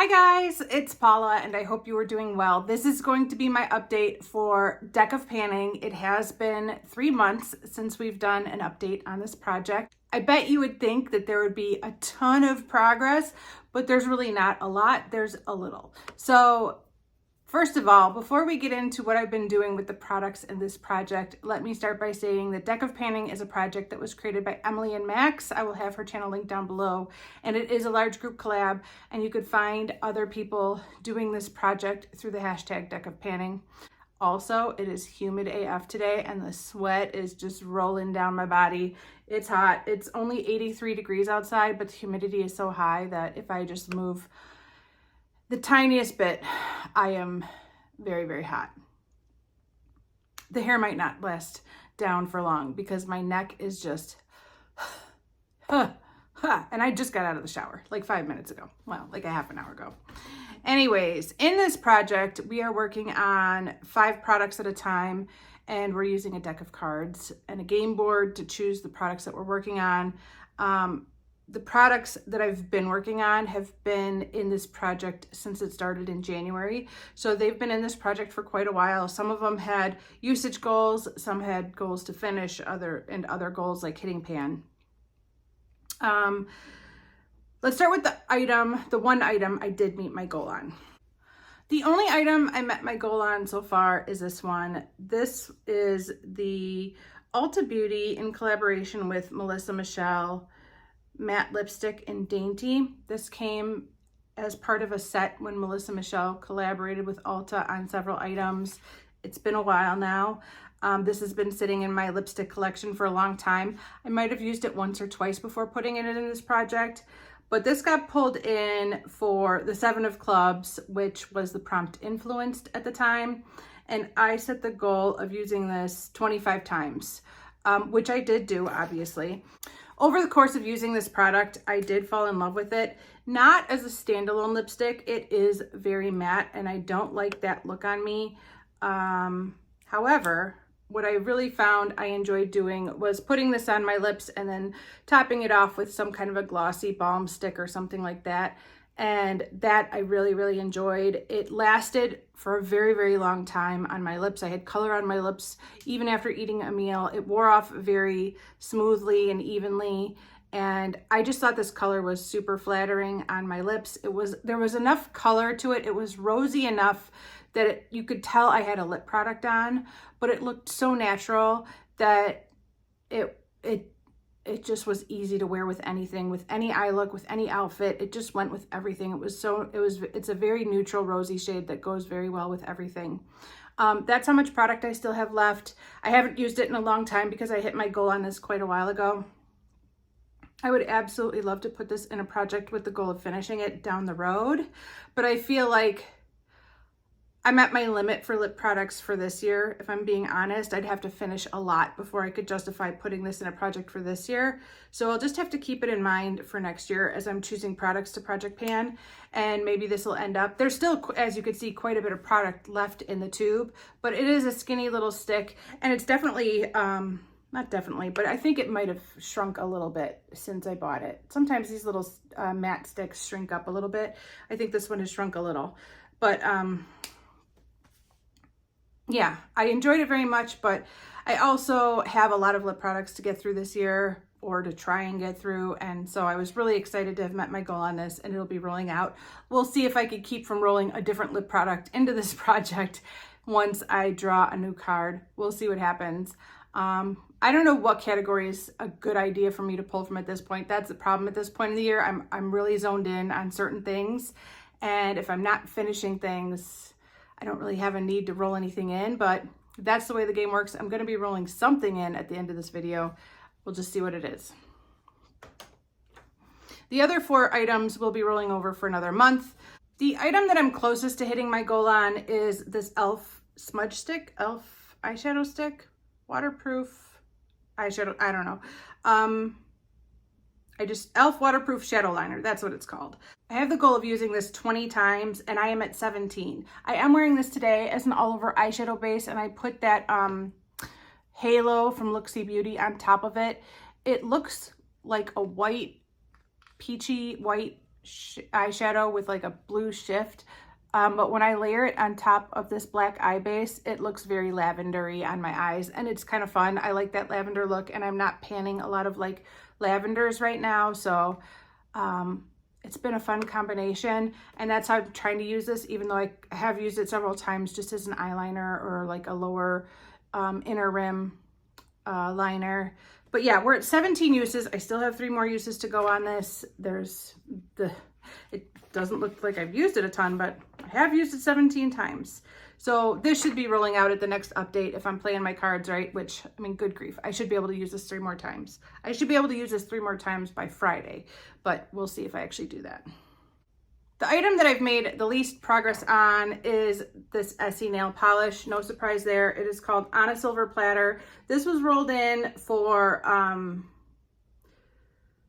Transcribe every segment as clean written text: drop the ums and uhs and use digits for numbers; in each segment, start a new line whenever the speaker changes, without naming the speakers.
Hi guys, it's Paula and I hope you are doing well. This is going to be my update for Deck of Panning. It has been 3 months since we've done an update on this project. I bet you would think that there would be a ton of progress, but there's really not a lot, there's a little. So first of all, before we get into what I've been doing with the products in this project, let me start by saying that Deck of Panning is a project that was created by Emilynmax. I will have her channel linked down below, and it is a large group collab, and you could find other people doing this project through the hashtag Deck of Panning. Also, it is humid AF today, and the sweat is just rolling down my body. It's hot. It's only 83 degrees outside, but the humidity is so high that if I just move the tiniest bit, I am very, very hot. The hair might not last down for long because my neck is just, and I just got out of the shower like 5 minutes ago. Well, like a half an hour ago. Anyways, in this project, we are working on 5 products at a time, and we're using a deck of cards and a game board to choose the products that we're working on. The products that I've been working on have been in this project since it started in January. So they've been in this project for quite a while. Some of them had usage goals, some had goals to finish, other goals like hitting pan. Let's start with the one item I did meet my goal on. The only item I met my goal on so far is this one. This is the Ulta Beauty in collaboration with Melissa Michelle matte lipstick in Dainty. This came as part of a set when Melissa Michelle collaborated with Ulta on several items. It's been a while now. This has been sitting in my lipstick collection for a long time. I might have used it once or twice before putting it in this project, but this got pulled in for the 7 of Clubs, which was the prompt influenced at the time. And I set the goal of using this 25 times, which I did do, obviously. Over the course of using this product, I did fall in love with it. Not as a standalone lipstick. It is very matte, and I don't like that look on me. However, what I really found I enjoyed doing was putting this on my lips and then topping it off with some kind of a glossy balm stick or something like that. And that I really, really enjoyed. It lasted for a very, very long time on my lips. I had color on my lips even after eating a meal. It wore off very smoothly and evenly. And I just thought this color was super flattering on my lips. There was enough color to it. It was rosy enough that you could tell I had a lip product on, but it looked so natural that it just was easy to wear with anything, with any eye look, with any outfit. It just went with everything. It's a very neutral rosy shade that goes very well with everything. That's how much product I still have left. I haven't used it in a long time because I hit my goal on this quite a while ago. I would absolutely love to put this in a project with the goal of finishing it down the road, but I feel like I'm at my limit for lip products for this year. If I'm being honest, I'd have to finish a lot before I could justify putting this in a project for this year. So I'll just have to keep it in mind for next year as I'm choosing products to project pan, and maybe this will end up. There's still, as you can see, quite a bit of product left in the tube, but it is a skinny little stick, and it's definitely, not definitely, but I think it might have shrunk a little bit since I bought it. Sometimes these little matte sticks shrink up a little bit. I think this one has shrunk a little, but yeah, I enjoyed it very much, but I also have a lot of lip products to get through this year, or to try and get through, and so I was really excited to have met my goal on this, and it'll be rolling out. We'll see if I could keep from rolling a different lip product into this project once I draw a new card. We'll see what happens. I don't know what category is a good idea for me to pull from at this point. That's the problem at this point in the year. I'm really zoned in on certain things, and if I'm not finishing things, I don't really have a need to roll anything in, but that's the way the game works. I'm going to be rolling something in at the end of this video. We'll just see what it is. The other 4 items will be rolling over for another month. The item that I'm closest to hitting my goal on is this e.l.f. smudge stick, e.l.f. eyeshadow stick, waterproof eyeshadow, I don't know. e.l.f. waterproof shadow liner, that's what it's called. I have the goal of using this 20 times, and I am at 17. I am wearing this today as an all-over eyeshadow base, and I put that halo from Looksy Beauty on top of it. It looks like a white, peachy white eyeshadow with like a blue shift. But when I layer it on top of this black eye base, it looks very lavendery on my eyes, and it's kind of fun. I like that lavender look, and I'm not panning a lot of like lavenders right now, so it's been a fun combination, and that's how I'm trying to use this, even though I have used it several times just as an eyeliner or like a lower inner rim liner. But yeah, we're at 17 uses. I still have 3 more uses to go on this. It doesn't look like I've used it a ton, but I have used it 17 times. So this should be rolling out at the next update if I'm playing my cards right, which, I mean, good grief. I should be able to use this 3 more times. I should be able to use this 3 more times by Friday, but we'll see if I actually do that. The item that I've made the least progress on is this Essie nail polish. No surprise there. It is called On a Silver Platter. This was rolled in for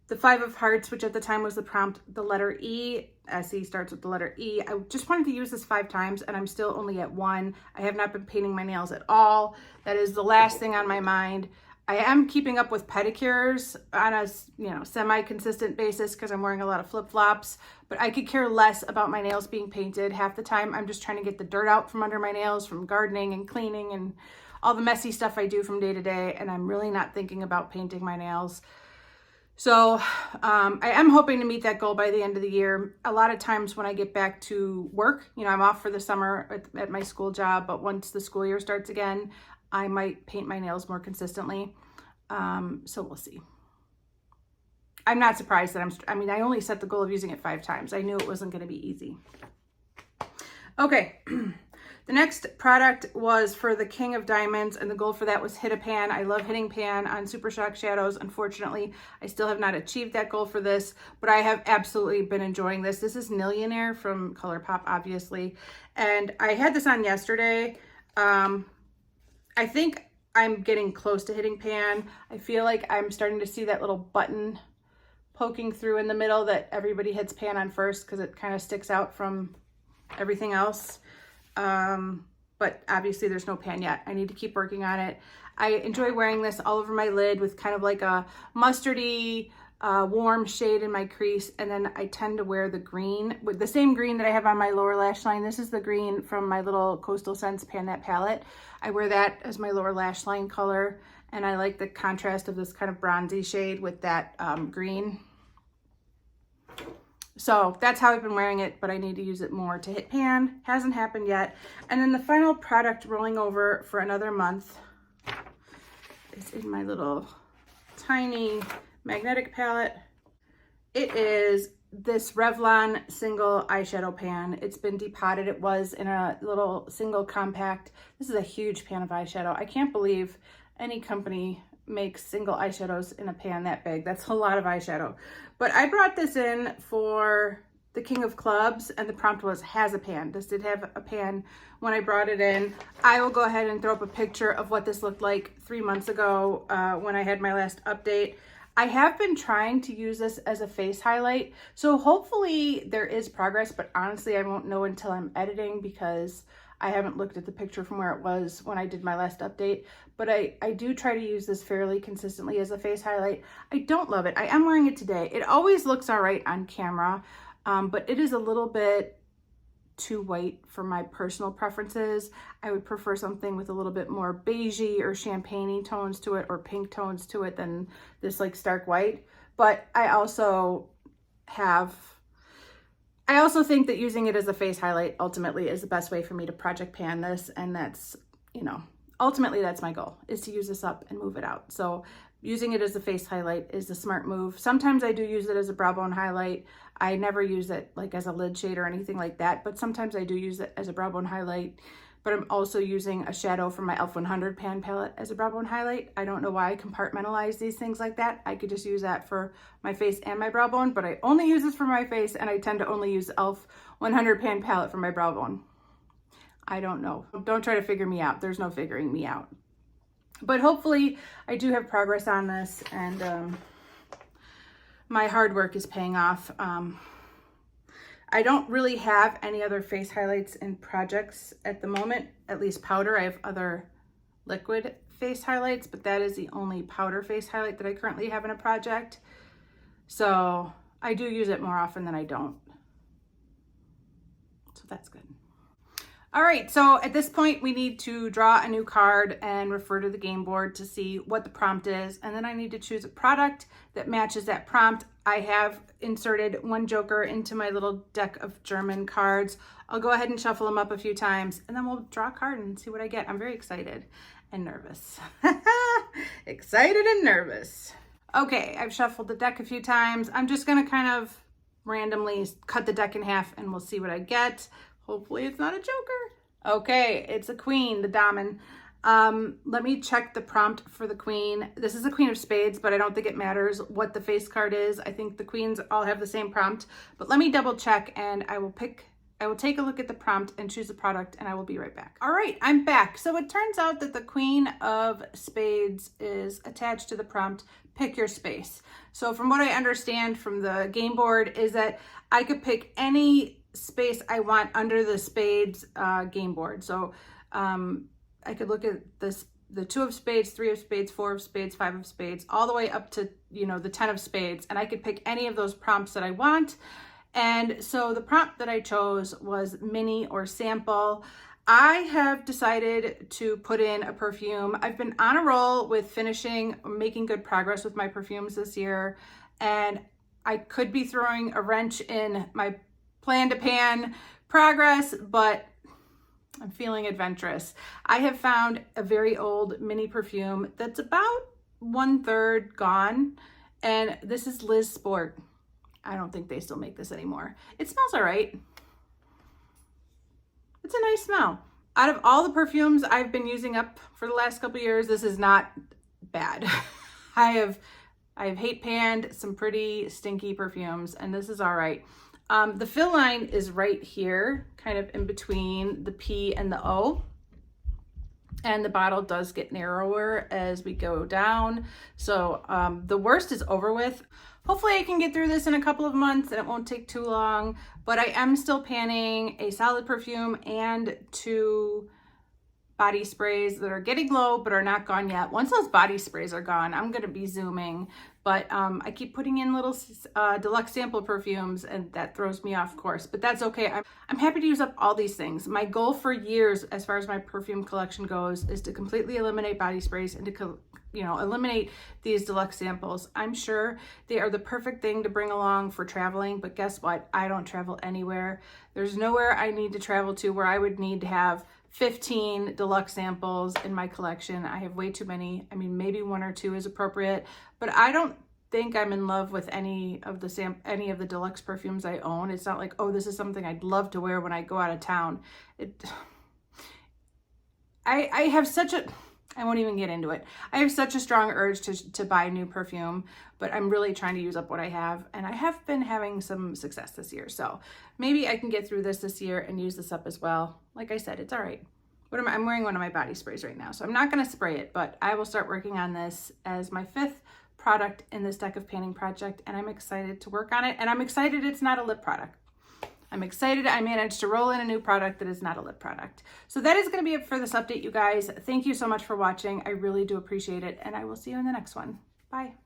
the 5 of Hearts, which at the time was the prompt, the letter E. Essie starts with the letter E. I just wanted to use this 5 times, and I'm still only at 1. I have not been painting my nails at all. That is the last thing on my mind. I am keeping up with pedicures on a semi-consistent basis because I'm wearing a lot of flip-flops, but I could care less about my nails being painted. Half the time I'm just trying to get the dirt out from under my nails from gardening and cleaning and all the messy stuff I do from day to day, and I'm really not thinking about painting my nails. So I am hoping to meet that goal by the end of the year. A lot of times when I get back to work, I'm off for the summer at my school job, but once the school year starts again, I might paint my nails more consistently. So we'll see. I'm not surprised that I only set the goal of using it 5 times. I knew it wasn't going to be easy. Okay. The next product was for the King of Diamonds, and the goal for that was hit a pan. I love hitting pan on Super Shock shadows. Unfortunately, I still have not achieved that goal for this, but I have absolutely been enjoying this. This is Millionaire from ColourPop, obviously, and I had this on yesterday. I think I'm getting close to hitting pan. I feel like I'm starting to see that little button poking through in the middle that everybody hits pan on first because it kind of sticks out from everything else. But obviously there's no pan yet. I need to keep working on it. I enjoy wearing this all over my lid with kind of like a mustardy, warm shade in my crease. And then I tend to wear the green, with the same green that I have on my lower lash line. This is the green from my little Coastal Scents Pan That palette. I wear that as my lower lash line color. And I like the contrast of this kind of bronzy shade with that green. So that's how I've been wearing it, but I need to use it more to hit pan. Hasn't happened yet. And then the final product rolling over for another month is in my little tiny magnetic palette. It is this Revlon single eyeshadow pan. It's been depotted. It was in a little single compact. This is a huge pan of eyeshadow. I can't believe any company makes single eyeshadows in a pan that big. That's a lot of eyeshadow. But I brought this in for the King of Clubs, and the prompt was has a pan. This did have a pan when I brought it in. I will go ahead and throw up a picture of what this looked like 3 months ago when I had my last update. I have been trying to use this as a face highlight, so hopefully there is progress, but honestly I won't know until I'm editing because I haven't looked at the picture from where it was when I did my last update. But I do try to use this fairly consistently as a face highlight. I don't love it. I am wearing it today. It always looks all right on camera, but it is a little bit too white for my personal preferences. I would prefer something with a little bit more beigey or champagne-y tones to it or pink tones to it than this like stark white. But I also think that using it as a face highlight ultimately is the best way for me to project pan this, and that's, ultimately that's my goal, is to use this up and move it out. So using it as a face highlight is the smart move. Sometimes I do use it as a brow bone highlight. I never use it like as a lid shade or anything like that, but sometimes I do use it as a brow bone highlight. But I'm also using a shadow from my e.l.f. 100 pan palette as a brow bone highlight. I don't know why I compartmentalize these things like that. I could just use that for my face and my brow bone, but I only use this for my face, and I tend to only use e.l.f. 100 pan palette for my brow bone. I don't know. Don't try to figure me out. There's no figuring me out. But hopefully I do have progress on this, and my hard work is paying off. I don't really have any other face highlights in projects at the moment, at least powder. I have other liquid face highlights, but that is the only powder face highlight that I currently have in a project. So I do use it more often than I don't. So that's good. All right, so at this point we need to draw a new card and refer to the game board to see what the prompt is. And then I need to choose a product that matches that prompt. I have inserted one joker into my little deck of German cards. I'll go ahead and shuffle them up a few times and then we'll draw a card and see what I get. I'm very excited and nervous. Excited and nervous. Okay, I've shuffled the deck a few times. I'm just gonna kind of randomly cut the deck in half and we'll see what I get. Hopefully it's not a joker. Okay, it's a queen, the Damen. Let me check the prompt for the queen. This is a queen of spades, but I don't think it matters what the face card is. I think the queens all have the same prompt, but let me double check and I will take a look at the prompt and choose a product and I will be right back. All right, I'm back. So it turns out that the queen of spades is attached to the prompt, pick your space. So from what I understand from the game board is that I could pick any space I want under the spades game board. So I could look at this, the 2 of spades, 3 of spades, 4 of spades, 5 of spades, all the way up to, you know, the 10 of spades. And I could pick any of those prompts that I want. And so the prompt that I chose was mini or sample. I have decided to put in a perfume. I've been on a roll with making good progress with my perfumes this year. And I could be throwing a wrench in my plan to pan progress, but I'm feeling adventurous. I have found a very old mini perfume that's about 1/3 gone. And this is Liz Sport. I don't think they still make this anymore. It smells all right. It's a nice smell. Out of all the perfumes I've been using up for the last couple years, this is not bad. I have hate panned some pretty stinky perfumes and this is all right. The fill line is right here, kind of in between the P and the O. And the bottle does get narrower as we go down. So the worst is over with. Hopefully I can get through this in a couple of months and it won't take too long, but I am still panning a solid perfume and 2 body sprays that are getting low but are not gone yet. Once those body sprays are gone, I'm gonna be zooming, but I keep putting in little deluxe sample perfumes and that throws me off course, but that's okay. I'm happy to use up all these things. My goal for years as far as my perfume collection goes is to completely eliminate body sprays and to eliminate these deluxe samples. I'm sure they are the perfect thing to bring along for traveling, but guess what? I don't travel anywhere. There's nowhere I need to travel to where I would need to have 15 deluxe samples in my collection. I have way too many. I mean, maybe 1 or 2 is appropriate, but I don't think I'm in love with any of the deluxe perfumes I own. It's not like, oh, this is something I'd love to wear when I go out of town. I have such a, I won't even get into it. I have such a strong urge to buy new perfume, but I'm really trying to use up what I have. And I have been having some success this year. So maybe I can get through this year and use this up as well. Like I said, it's all right. I'm wearing one of my body sprays right now. So I'm not going to spray it, but I will start working on this as my 5th product in this deck of panning project. And I'm excited to work on it. And I'm excited it's not a lip product. I'm excited I managed to roll in a new product that is not a lip product. So that is going to be it for this update, you guys. Thank you so much for watching. I really do appreciate it. And I will see you in the next one. Bye.